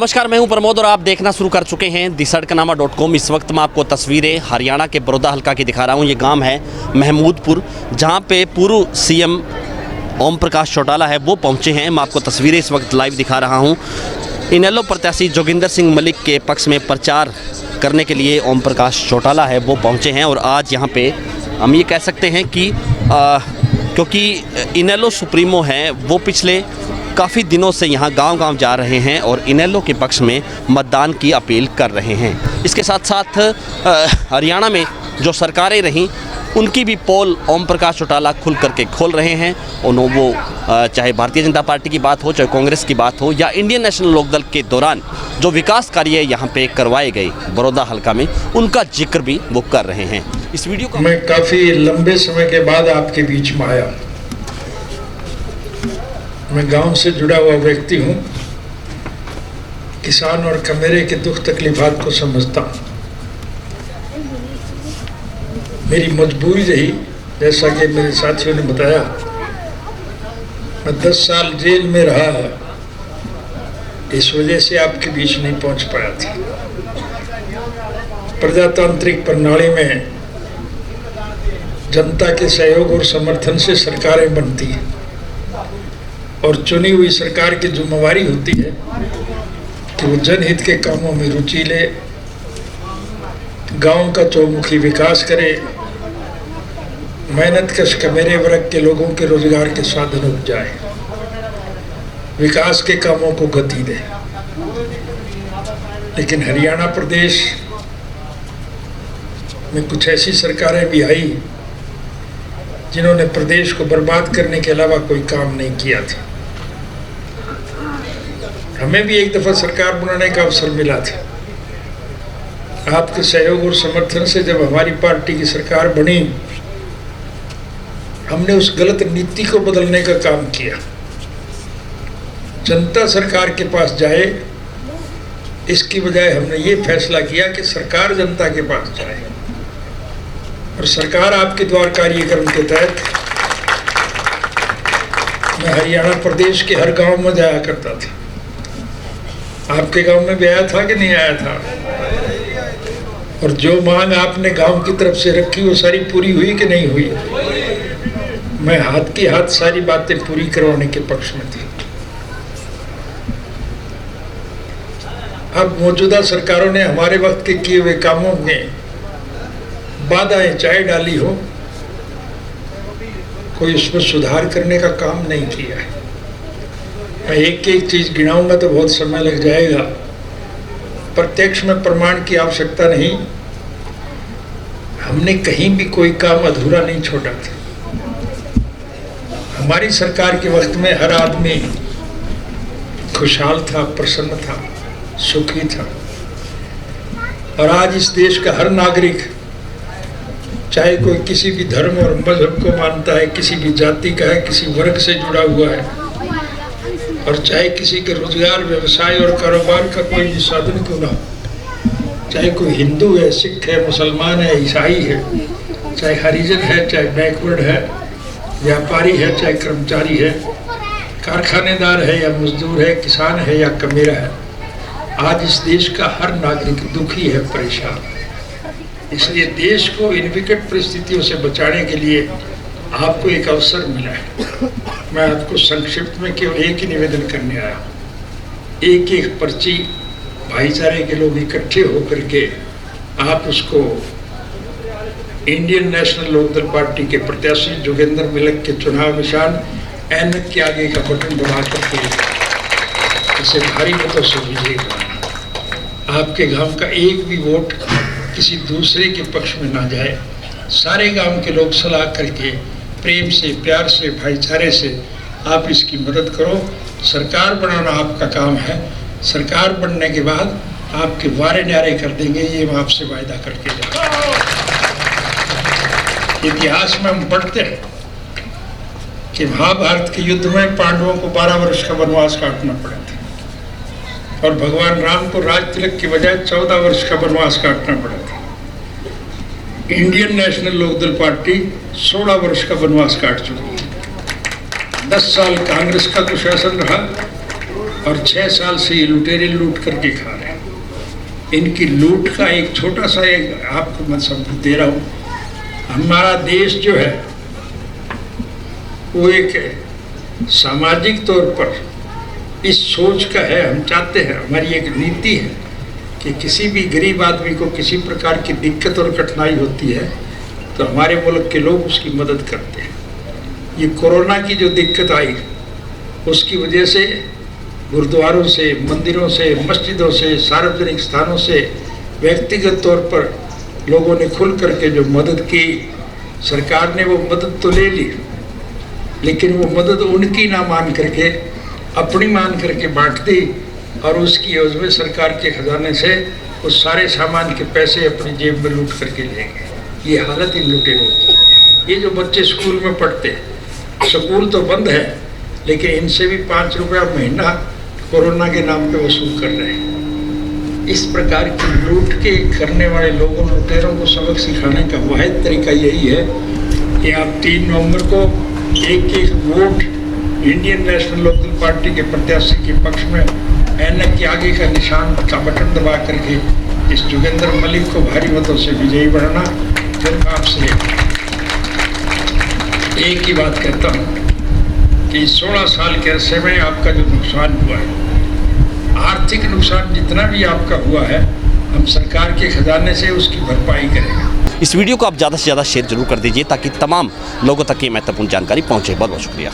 नमस्कार, मैं हूं प्रमोद और आप देखना शुरू कर चुके हैं दिसड़कनामा.com। इस वक्त मैं आपको तस्वीरें हरियाणा के बड़ौदा हल्का की दिखा रहा हूं। ये गांव है महमूदपुर, जहां पे पूर्व सीएम ओम प्रकाश चौटाला है वो पहुंचे हैं। मैं आपको तस्वीरें इस वक्त लाइव दिखा रहा हूं। इनेलो प्रत्याशी जोगिंदर सिंह मलिक के पक्ष में प्रचार करने के लिए ओम प्रकाश चौटाला है वो पहुँचे हैं। और आज यहाँ पर हम ये कह सकते हैं कि क्योंकि इनेलो सुप्रीमो हैं वो पिछले काफ़ी दिनों से यहाँ गांव-गांव जा रहे हैं और इनेलो के पक्ष में मतदान की अपील कर रहे हैं। इसके साथ साथ हरियाणा में जो सरकारें रहीं उनकी भी पोल ओम प्रकाश चौटाला खुल करके खोल रहे हैं। और वो चाहे भारतीय जनता पार्टी की बात हो, चाहे कांग्रेस की बात हो, या इंडियन नेशनल लोकदल के दौरान जो विकास कार्य यहाँ पे करवाए गए बड़ौदा हल्का में, उनका जिक्र भी वो कर रहे हैं। इस वीडियो को मैं काफ़ी लंबे समय के बाद आपके बीच में आया। मैं गांव से जुड़ा हुआ व्यक्ति हूं, किसान और कमेरे के दुख तकलीफात को समझता हूं। मेरी मजबूरी रही, जैसा कि मेरे साथियों ने बताया, मैं 10 साल जेल में रहा, इस वजह से आपके बीच नहीं पहुंच पाया था। प्रजातांत्रिक प्रणाली में जनता के सहयोग और समर्थन से सरकारें बनती हैं और चुनी हुई सरकार की जिम्मेवारी होती है कि वो जनहित के कामों में रुचि ले, गांव का चौमुखी विकास करे, मेहनतकश कमेरे वर्ग के लोगों के रोजगार के साधन उपजाए, विकास के कामों को गति दे। लेकिन हरियाणा प्रदेश में कुछ ऐसी सरकारें भी आई जिन्होंने प्रदेश को बर्बाद करने के अलावा कोई काम नहीं किया था। हमें भी एक दफा सरकार बनाने का अवसर मिला था। आपके सहयोग और समर्थन से जब हमारी पार्टी की सरकार बनी, हमने उस गलत नीति को बदलने का काम किया। जनता सरकार के पास जाए, इसकी बजाय हमने ये फैसला किया कि सरकार जनता के पास जाए। और सरकार आपके द्वार कार्यक्रम के तहत मैं हरियाणा प्रदेश के हर गांव में जाया करता था। आपके गांव में भी आया था कि नहीं आया था? और जो मांग आपने गांव की तरफ से रखी वो सारी पूरी हुई कि नहीं हुई? मैं हाथ की हाथ सारी बातें पूरी करवाने के पक्ष में थी। अब मौजूदा सरकारों ने हमारे वक्त के किए हुए कामों में बाधाएं चाहे डाली हो, कोई उसमें सुधार करने का काम नहीं किया है। मैं एक एक चीज गिनाऊंगा तो बहुत समय लग जाएगा। प्रत्यक्ष में प्रमाण की आवश्यकता नहीं, हमने कहीं भी कोई काम अधूरा नहीं छोड़ा था। हमारी सरकार के वक्त में हर आदमी खुशहाल था, प्रसन्न था, सुखी था। और आज इस देश का हर नागरिक, चाहे कोई किसी भी धर्म और मजहब को मानता है, किसी भी जाति का है, किसी वर्ग से जुड़ा हुआ है, और चाहे किसी के रोजगार, व्यवसाय और कारोबार का कोई भी साधन क्यों ना हो, चाहे कोई हिंदू है, सिख है, मुसलमान है, ईसाई है, चाहे हरिजन है, चाहे बैकवर्ड है, व्यापारी है, चाहे कर्मचारी है, कारखानेदार है या मजदूर है, किसान है या कमेरा है, आज इस देश का हर नागरिक दुखी है, परेशान। इसलिए देश को इन विकट परिस्थितियों से बचाने के लिए आपको एक अवसर मिला है। मैं आपको संक्षिप्त में केवल एक ही निवेदन करने आया हूँ। एक एक पर्ची भाईचारे के लोग इकट्ठे होकर के आप उसको इंडियन नेशनल लोकदल पार्टी के प्रत्याशी जोगिंदर मलिक के चुनाव निशान ऐनक के आगे का बटन दबा करके इसे भारी मतों से विजयी। आपके गांव का एक भी वोट किसी दूसरे के पक्ष में ना जाए। सारे गांव के लोग सलाह करके प्रेम से, प्यार से, भाईचारे से आप इसकी मदद करो। सरकार बनाना आपका काम है। सरकार बनने के बाद आपके वारे न्यारे कर देंगे, ये मैं आपसे वायदा करके जा रहा हूं। इतिहास में हम पढ़ते हैं कि महाभारत के युद्ध में पांडवों को 12 वर्ष का वनवास काटना पड़ा था और भगवान राम को राज तिलक की बजाय 14 वर्ष का वनवास काटना पड़ा था। इंडियन नेशनल लोकदल पार्टी 16 वर्ष का वनवास काट चुकी है। 10 साल कांग्रेस का कुशासन रहा, और 6 साल से ये लुटेरे लूट करके खा रहे हैं। इनकी लूट का एक छोटा सा एक आपको मैं सबूत दे रहा हूँ। हमारा देश जो है वो एक सामाजिक तौर पर इस सोच का है, हम चाहते हैं, हमारी एक नीति है कि किसी भी गरीब आदमी को किसी प्रकार की दिक्कत और कठिनाई होती है तो हमारे मुल्क के लोग उसकी मदद करते हैं। ये कोरोना की जो दिक्कत आई उसकी वजह से गुरुद्वारों से, मंदिरों से, मस्जिदों से, सार्वजनिक स्थानों से व्यक्तिगत तौर पर लोगों ने खुल करके जो मदद की, सरकार ने वो मदद तो ले ली, लेकिन वो मदद उनकी ना मान करके अपनी मान करके बांट दी और उसकी एवज में सरकार के खजाने से उस सारे सामान के पैसे अपनी जेब में लूट करके ले गए। ये हालत इन लुटेरों की। ये जो बच्चे स्कूल में पढ़ते, स्कूल तो बंद है लेकिन इनसे भी 5 रुपया महीना कोरोना के नाम पे वसूल कर रहे हैं। इस प्रकार की लूट के करने वाले लोगों, लुटेरों को सबक सिखाने का वाहिद तरीका यही है कि आप 3 नवंबर को एक vote Indian national local party के प्रत्याशी के पक्ष में ऐनक के आगे का निशान का बटन दबा करके इस जोगेंद्र मलिक को भारी मतों से विजयी बनाना। फिर आपसे एक ही बात कहता हूँ कि 16 साल के अरसे में आपका जो नुकसान हुआ है, आर्थिक नुकसान जितना भी आपका हुआ है, हम सरकार के खजाने से उसकी भरपाई करेंगे। इस वीडियो को आप ज़्यादा से ज़्यादा शेयर जरूर कर दीजिए ताकि तमाम लोगों तक ये महत्वपूर्ण जानकारी पहुँचे। बहुत बहुत शुक्रिया।